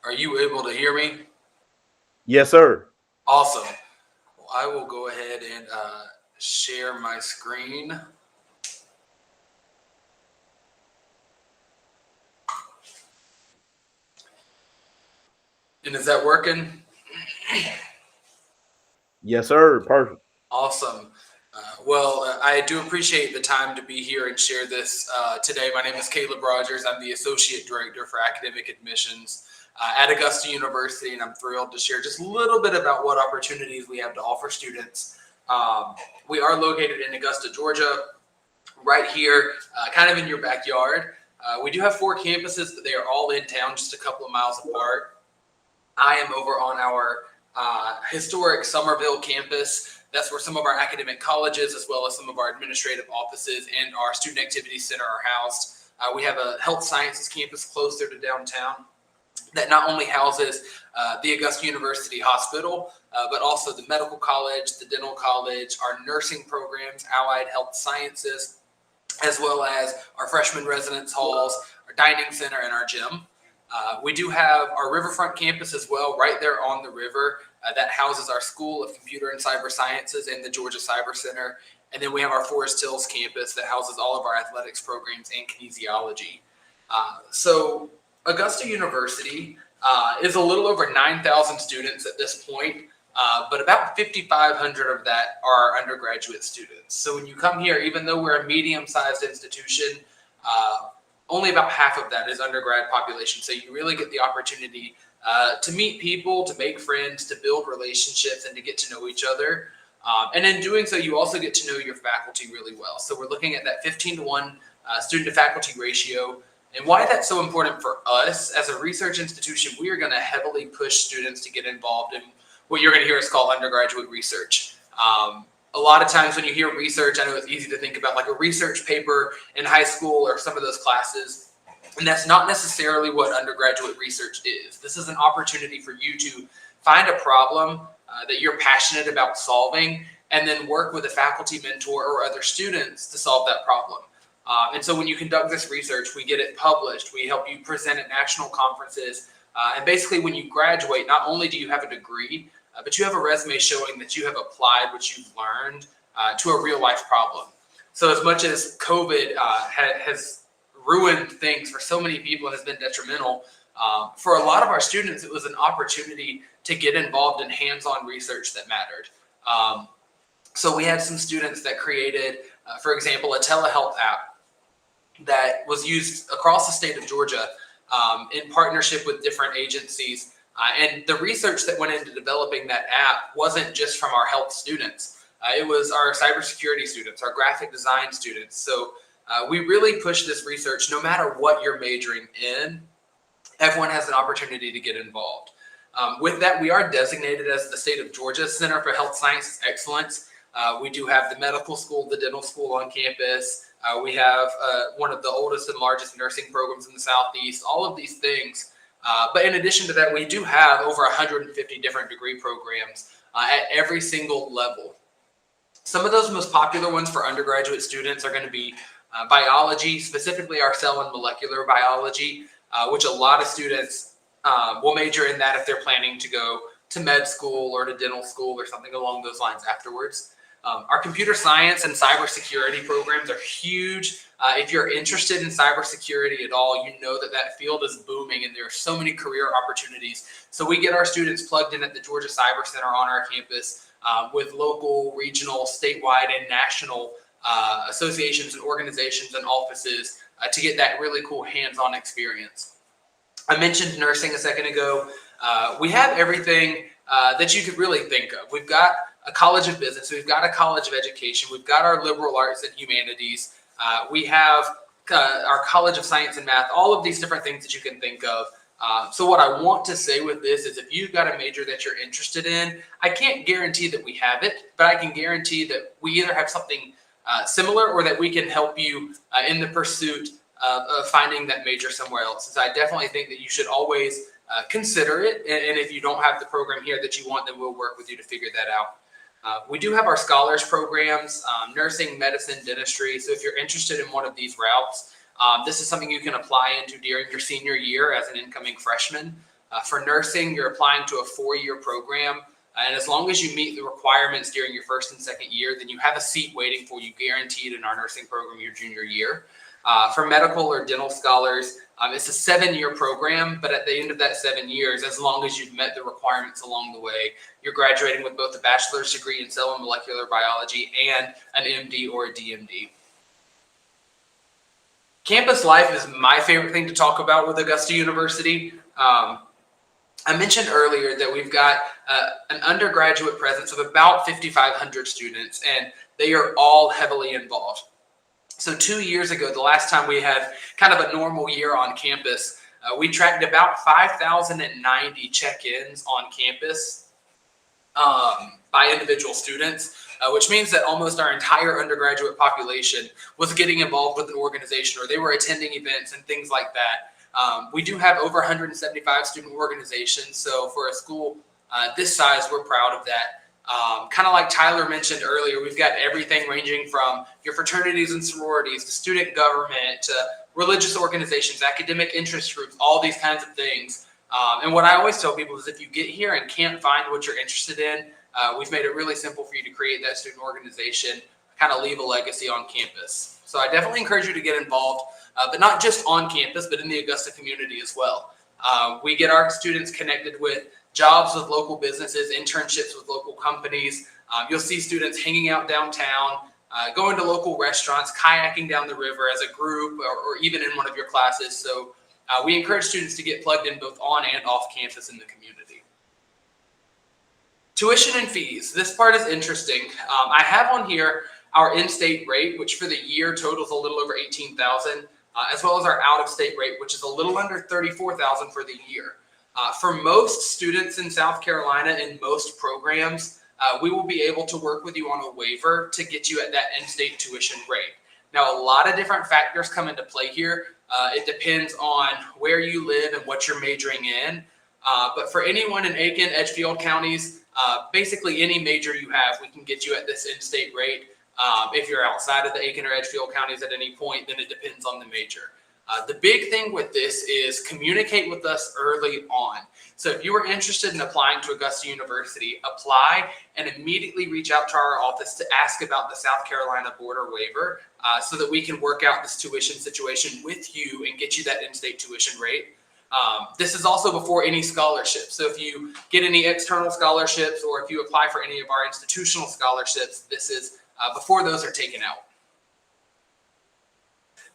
Are you able to hear me? Yes, sir. Awesome. Well, I will go ahead and share my screen. And is that working? Yes, sir. Perfect. Awesome. I do appreciate the time to be here and share this today. My name is Caleb Rogers. I'm the Associate Director for Academic Admissions at Augusta University, and I'm thrilled to share just a little bit about what opportunities we have to offer students. We are located in Augusta, Georgia, right here, kind of in your backyard. We do have 4 campuses, but they are all in town, just a couple of miles apart. I am over on our historic Somerville campus. That's where some of our academic colleges, as well as some of our administrative offices and our student activity center are housed. We have a health sciences campus closer to downtown that not only houses the Augusta University Hospital, but also the medical college, the dental college, our nursing programs, allied health sciences, as well as our freshman residence halls, our dining center, and our gym. We do have our Riverfront campus as well, right there on the river, that houses our School of Computer and Cyber Sciences and the Georgia Cyber Center. And then we have our Forest Hills campus that houses all of our athletics programs and kinesiology. So Augusta University is a little over 9,000 students at this point, but about 5,500 of that are undergraduate students. So when you come here, even though we're a medium-sized institution, only about half of that is undergrad population. So you really get the opportunity to meet people, to make friends, to build relationships, and to get to know each other. And in doing so, you also get to know your faculty really well. So we're looking at that 15-to-1 student to faculty ratio. And why that's so important for us as a research institution, we are going to heavily push students to get involved in what you're going to hear is called undergraduate research. A lot of times when you hear research, I know it's easy to think about like a research paper in high school or some of those classes, and that's not necessarily what undergraduate research is. This is an opportunity for you to find a problem that you're passionate about solving, and then work with a faculty mentor or other students to solve that problem. And so when you conduct this research, we get it published, we help you present at national conferences, and basically when you graduate, not only do you have a degree, but you have a resume showing that you have applied what you've learned to a real life problem. So as much as COVID has ruined things for so many people and has been detrimental, for a lot of our students, it was an opportunity to get involved in hands-on research that mattered. So we had some students that created, for example, a telehealth app that was used across the state of Georgia in partnership with different agencies. And the research that went into developing that app wasn't just from our health students. It was our cybersecurity students, our graphic design students. So we really push this research no matter what you're majoring in. Everyone has an opportunity to get involved. With that, we are designated as the state of Georgia Center for Health Sciences Excellence. We do have the medical school, the dental school on campus. We have one of the oldest and largest nursing programs in the Southeast, all of these things. But in addition to that, we do have over 150 different degree programs at every single level. Some of those most popular ones for undergraduate students are going to be biology, specifically our cell and molecular biology, which a lot of students will major in that if they're planning to go to med school or to dental school or something along those lines afterwards. Our computer science and cybersecurity programs are huge. If you're interested in cybersecurity at all, you know that that field is booming and there are so many career opportunities. So we get our students plugged in at the Georgia Cyber Center on our campus with local, regional, statewide, and national associations and organizations and offices to get that really cool hands-on experience. I mentioned nursing a second ago. We have everything that you could really think of. We've got a College of Business, we've got a College of Education, we've got our liberal arts and humanities, we have our College of Science and Math, all of these different things that you can think of. So what I want to say with this is if you've got a major that you're interested in, I can't guarantee that we have it, but I can guarantee that we either have something similar or that we can help you in the pursuit of finding that major somewhere else. So I definitely think that you should always consider it. And if you don't have the program here that you want, then we'll work with you to figure that out. We do have our scholars programs, nursing, medicine, dentistry. So if you're interested in one of these routes, this is something you can apply into during your senior year as an incoming freshman. For nursing, you're applying to a 4-year program. And as long as you meet the requirements during your first and second year, then you have a seat waiting for you guaranteed in our nursing program your junior year. For medical or dental scholars, it's a 7-year program, but at the end of that 7 years, as long as you've met the requirements along the way, you're graduating with both a bachelor's degree in cell and molecular biology and an MD or a DMD. Campus life is my favorite thing to talk about with Augusta University. I mentioned earlier that we've got an undergraduate presence of about 5,500 students, and they are all heavily involved. So 2 years ago, the last time we had kind of a normal year on campus, we tracked about 5,090 check-ins on campus by individual students, which means that almost our entire undergraduate population was getting involved with an organization or they were attending events and things like that. We do have over 175 student organizations. So for a school this size, we're proud of that. Kind of like Tyler mentioned earlier, we've got everything ranging from your fraternities and sororities to student government to religious organizations, academic interest groups, all these kinds of things. And what I always tell people is if you get here and can't find what you're interested in, we've made it really simple for you to create that student organization, kind of leave a legacy on campus. So I definitely encourage you to get involved, but not just on campus, but in the Augusta community as well. We get our students connected with jobs with local businesses, internships with local companies. You'll see students hanging out downtown, going to local restaurants, kayaking down the river as a group or even in one of your classes. So we encourage students to get plugged in both on and off campus in the community. Tuition and fees. This part is interesting. I have on here our in-state rate, which for the year totals a little over $18,000, as well as our out-of-state rate, which is a little under $34,000 for the year. For most students in South Carolina in most programs, we will be able to work with you on a waiver to get you at that in-state tuition rate. Now, a lot of different factors come into play here. It depends on where you live and what you're majoring in. But for anyone in Aiken, Edgefield counties, basically any major you have, we can get you at this in-state rate. If you're outside of the Aiken or Edgefield counties at any point, then it depends on the major. The big thing with this is communicate with us early on. So if you are interested in applying to Augusta University, apply and immediately reach out to our office to ask about the South Carolina border waiver so that we can work out this tuition situation with you and get you that in-state tuition rate. This is also before any scholarships. So if you get any external scholarships or if you apply for any of our institutional scholarships, this is before those are taken out.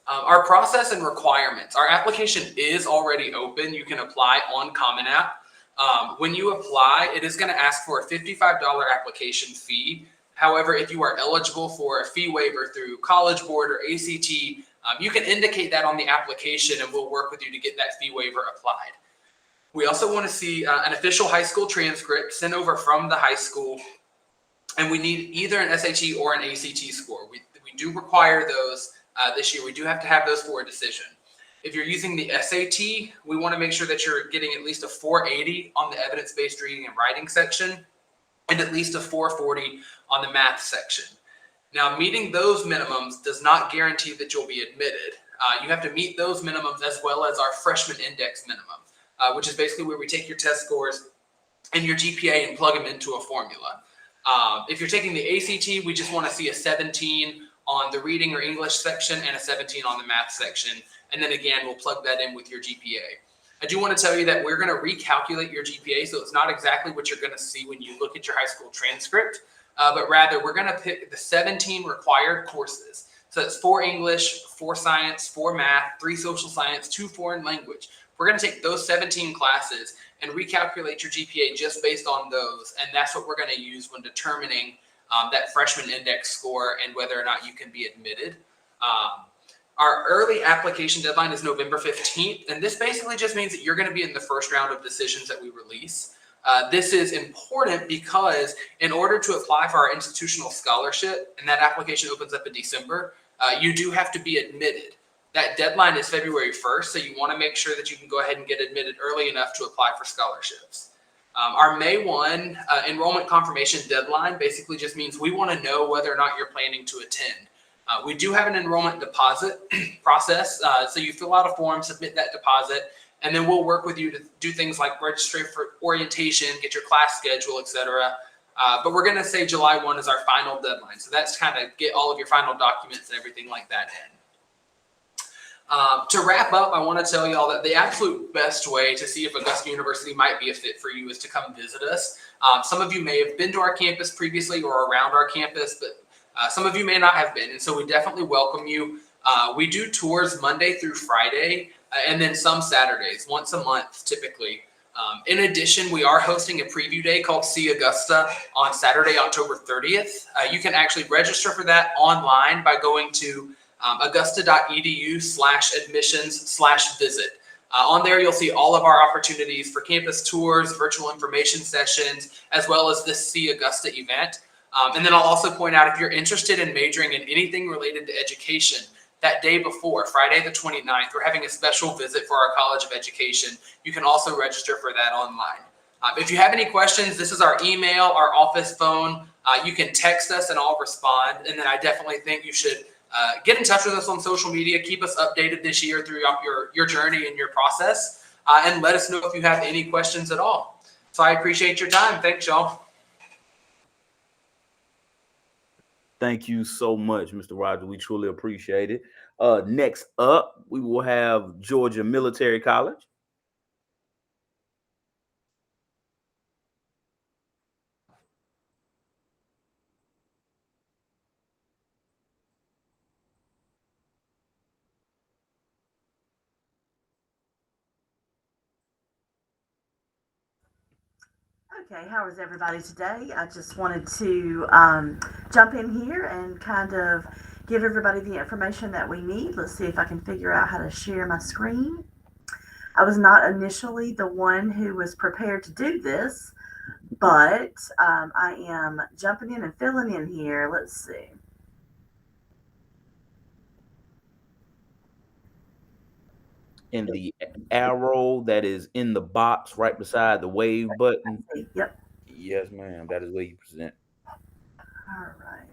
Our process and requirements. Our application is already open. You can apply on Common App. When you apply, it is going to ask for a $55 application fee. However, if you are eligible for a fee waiver through College Board or ACT, you can indicate that on the application and we'll work with you to get that fee waiver applied. We also want to see an official high school transcript sent over from the high school, and we need either an SAT or an ACT score. We do require those this year. We do have to have those for a decision. If you're using the SAT, we want to make sure that you're getting at least a 480 on the evidence-based reading and writing section and at least a 440 on the math section. Now, meeting those minimums does not guarantee that you'll be admitted. You have to meet those minimums as well as our freshman index minimum, which is basically where we take your test scores and your GPA and plug them into a formula. If you're taking the ACT, we just want to see a 17 on the reading or English section and a 17 on the math section. And then again, we'll plug that in with your GPA. I do want to tell you that we're going to recalculate your GPA. So it's not exactly what you're going to see when you look at your high school transcript, but rather we're going to pick the 17 required courses. So it's 4 English, 4 science, 4 math, 3 social science, 2 foreign language. We're going to take those 17 classes and recalculate your GPA just based on those. And that's what we're going to use when determining that freshman index score and whether or not you can be admitted. Our early application deadline is November 15th, and this basically just means that you're going to be in the first round of decisions that we release. This is important because in order to apply for our institutional scholarship, and that application opens up in December, you do have to be admitted. That deadline is February 1st, so you want to make sure that you can go ahead and get admitted early enough to apply for scholarships. Our May 1 enrollment confirmation deadline basically just means we want to know whether or not you're planning to attend. We do have an enrollment deposit process, so you fill out a form, submit that deposit, and then we'll work with you to do things like register for orientation, get your class schedule, etc. But we're going to say July 1 is our final deadline, so that's kind of get all of your final documents and everything like that in. To wrap up, I want to tell you all that the absolute best way to see if Augusta University might be a fit for you is to come visit us. Some of you may have been to our campus previously or around our campus, but some of you may not have been, and so we definitely welcome you. We do tours Monday through Friday, and then some Saturdays, once a month typically. In addition, we are hosting a preview day called See Augusta on Saturday, October 30th. You can actually register for that online by going to augusta.edu/admissions/visit. On there, you'll see all of our opportunities for campus tours, virtual information sessions, as well as this See Augusta event. And then I'll also point out, if you're interested in majoring in anything related to education, that day before, Friday the 29th, we're having a special visit for our College of Education. You can also register for that online. If you have any questions, this is our email, our office phone. You can text us and I'll respond. And then I definitely think you should get in touch with us on social media. Keep us updated this year throughout your journey and your process. And let us know if you have any questions at all. So I appreciate your time. Thanks, y'all. Thank you so much, Mr. Rogers. We truly appreciate it. Next up, we will have Georgia Military College. Okay, how is everybody today? I just wanted to jump in here and kind of give everybody the information that we need. Let's see if I can figure out how to share my screen. I was not initially the one who was prepared to do this, but I am jumping in and filling in here. Let's see. In the arrow that is in the box right beside the wave button. Yep. Yes, ma'am. That is where you present. All right.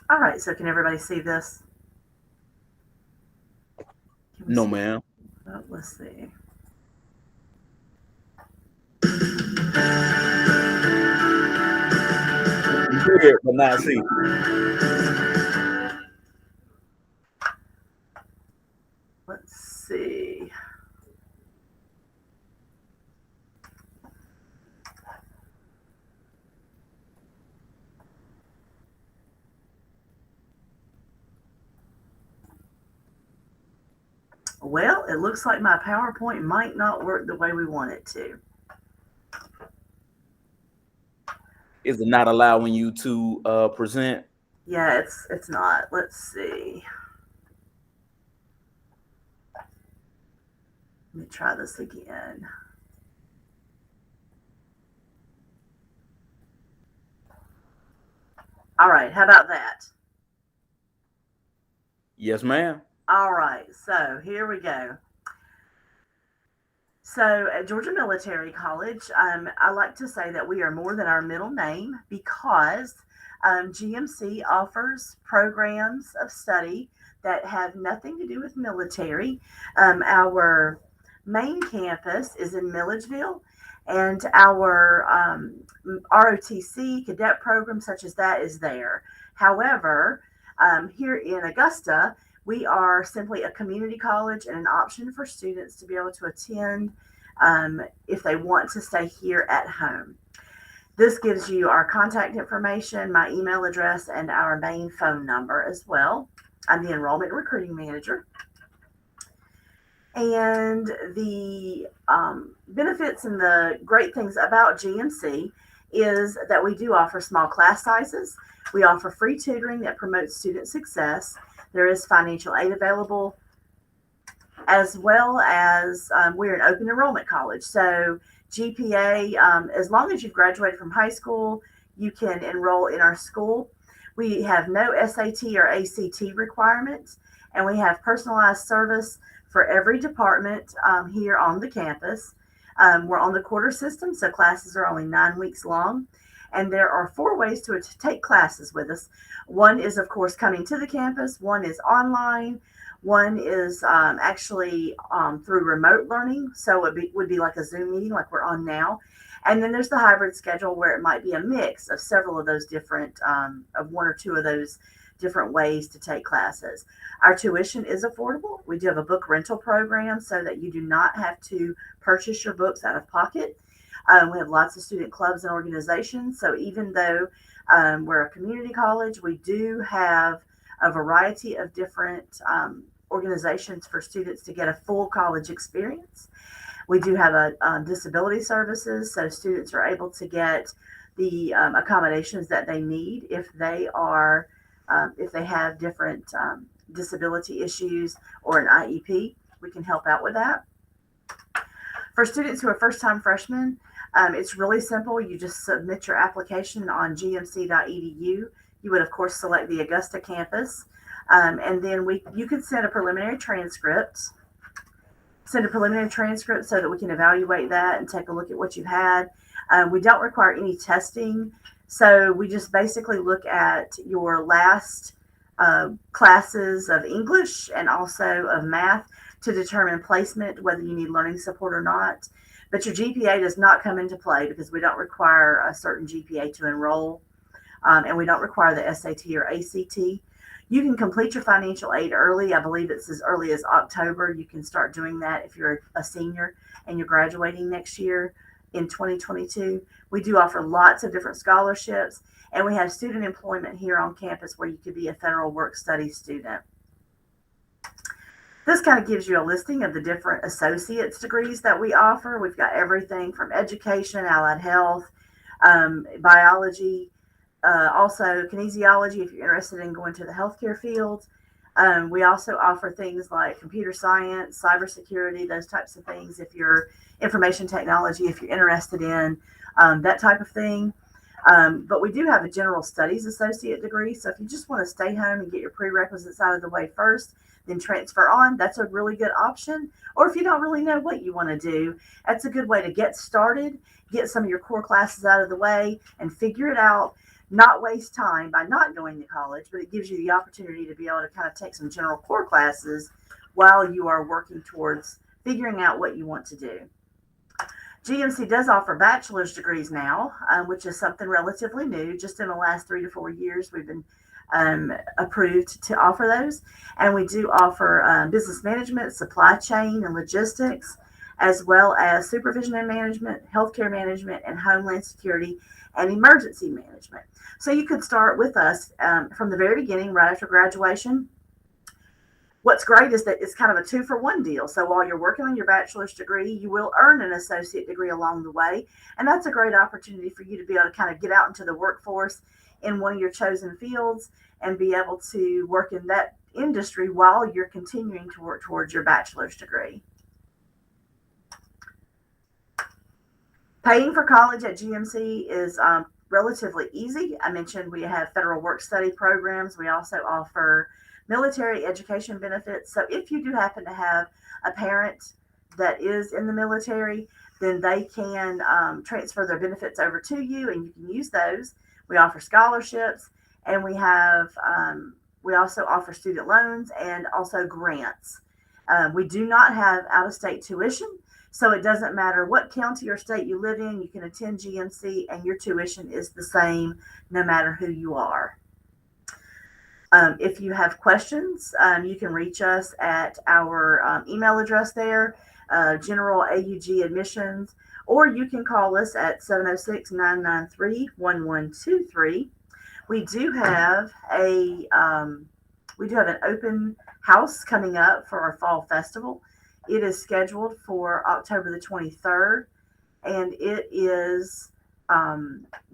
All right, so can everybody see this? No, ma'am. Oh, let's see. Hear it, but not see. Let's see. Well, it looks like my PowerPoint might not work the way we want it to. Is it not allowing you to present? Yeah, it's not. Let's see. Let me try this again. All right, how about that? Yes, ma'am. All right, so here we go. So at Georgia Military College, I like to say that we are more than our middle name because GMC offers programs of study that have nothing to do with military. Our main campus is in Milledgeville, and our ROTC cadet program such as that is there. However, here in Augusta, we are simply a community college and an option for students to be able to attend if they want to stay here at home. This gives you our contact information, my email address, and our main phone number as well. I'm the enrollment recruiting manager. And the benefits and the great things about GMC is that we do offer small class sizes. We offer free tutoring that promotes student success. There is financial aid available, as well as we're an open enrollment college. So GPA, as long as you've graduated from high school, you can enroll in our school. We have no SAT or ACT requirements, and we have personalized service for every department here on the campus. We're on the quarter system, so classes are only 9 weeks long. And there are 4 ways to take classes with us. One is, of course, coming to the campus. One is online. One is actually through remote learning. So it would be like a Zoom meeting like we're on now. And then there's the hybrid schedule where it might be a mix of several of those different, of 1 or 2 of those different ways to take classes. Our tuition is affordable. We do have a book rental program so that you do not have to purchase your books out of pocket. We have lots of student clubs and organizations. So even though we're a community college, we do have a variety of different organizations for students to get a full college experience. We do have a disability services, so students are able to get the accommodations that they need if they are if they have different disability issues or an IEP. We can help out with that. For students who are first-time freshmen, it's really simple. You just submit your application on gmc.edu. You would, of course, select the Augusta campus, and then you could send a preliminary transcript. Send a preliminary transcript so that we can evaluate that and take a look at what you had. We don't require any testing, so we just basically look at your last classes of English and also of math to determine placement, whether you need learning support or not. But your GPA does not come into play because we don't require a certain GPA to enroll, and we don't require the SAT or ACT. You can complete your financial aid early. I believe it's as early as October. You can start doing that if you're a senior and you're graduating next year in 2022. We do offer lots of different scholarships, and we have student employment here on campus where you could be a federal work study student. This kind of gives you a listing of the different associate's degrees that we offer. We've got everything from education, allied health, biology, also kinesiology if you're interested in going to the healthcare field. We also offer things like computer science, cybersecurity, those types of things. If you're information technology, if you're interested in that type of thing. But we do have a general studies associate degree. So if you just want to stay home and get your prerequisites out of the way first, then transfer on, that's a really good option. Or if you don't really know what you want to do, that's a good way to get started, get some of your core classes out of the way and figure it out. Not waste time by not going to college, but it gives you the opportunity to be able to kind of take some general core classes while you are working towards figuring out what you want to do. GMC does offer bachelor's degrees now, which is something relatively new. Just in the last 3 to 4 years, we've been approved to offer those. And we do offer business management, supply chain and logistics, as well as supervision and management, healthcare management, and homeland security and emergency management. So you could start with us from the very beginning, right after graduation. What's great is that it's kind of a 2-for-1 deal. So while you're working on your bachelor's degree, you will earn an associate degree along the way. And that's a great opportunity for you to be able to kind of get out into the workforce in one of your chosen fields and be able to work in that industry while you're continuing to work towards your bachelor's degree. Paying for college at GMC is relatively easy. I mentioned we have federal work study programs. We also offer military education benefits. So if you do happen to have a parent that is in the military, then they can transfer their benefits over to you and you can use those. We offer scholarships, and we also offer student loans and also grants. We do not have out-of-state tuition, so it doesn't matter what county or state you live in, you can attend GMC and your tuition is the same no matter who you are. If you have questions, you can reach us at our email address there, General AUG Admissions, or you can call us at 706-993-1123. We do have an open house coming up for our fall festival. It is scheduled for October the 23rd, and it is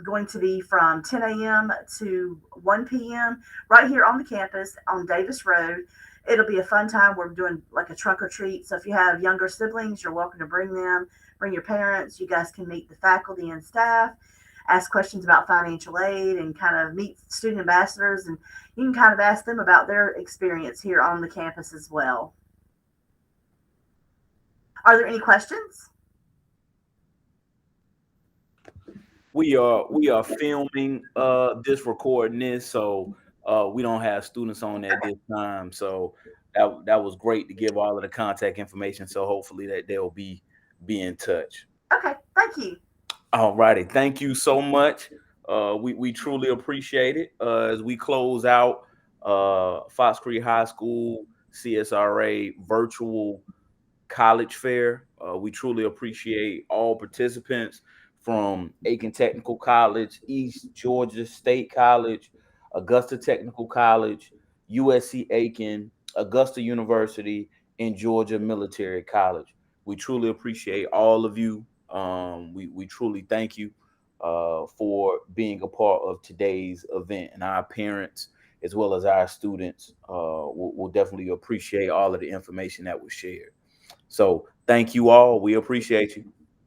going to be from 10 a.m. to 1 p.m. right here on the campus on Davis Road. It'll be a fun time. We're doing like a trunk or treat. So if you have younger siblings, you're welcome to bring them, bring your parents. You guys can meet the faculty and staff, ask questions about financial aid, and kind of meet student ambassadors. And you can kind of ask them about their experience here on the campus as well. Are there any questions? We are filming this, recording this, so we don't have students on at this time. So that was great to give all of the contact information. So hopefully that they'll be in touch. Okay, thank you. All righty, thank you so much. We truly appreciate it. As we close out Fox Creek High School CSRA virtual college fair, we truly appreciate all participants from Aiken Technical College, East Georgia State College, Augusta Technical College, USC Aiken, Augusta University, and Georgia Military College. We truly appreciate all of you. We truly thank you for being a part of today's event, and our parents as well as our students will definitely appreciate all of the information that was shared. So thank you all. We appreciate you.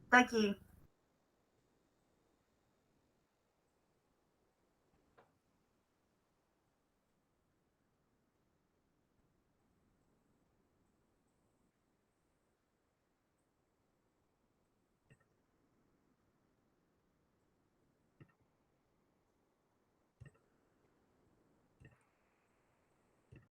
Thank you.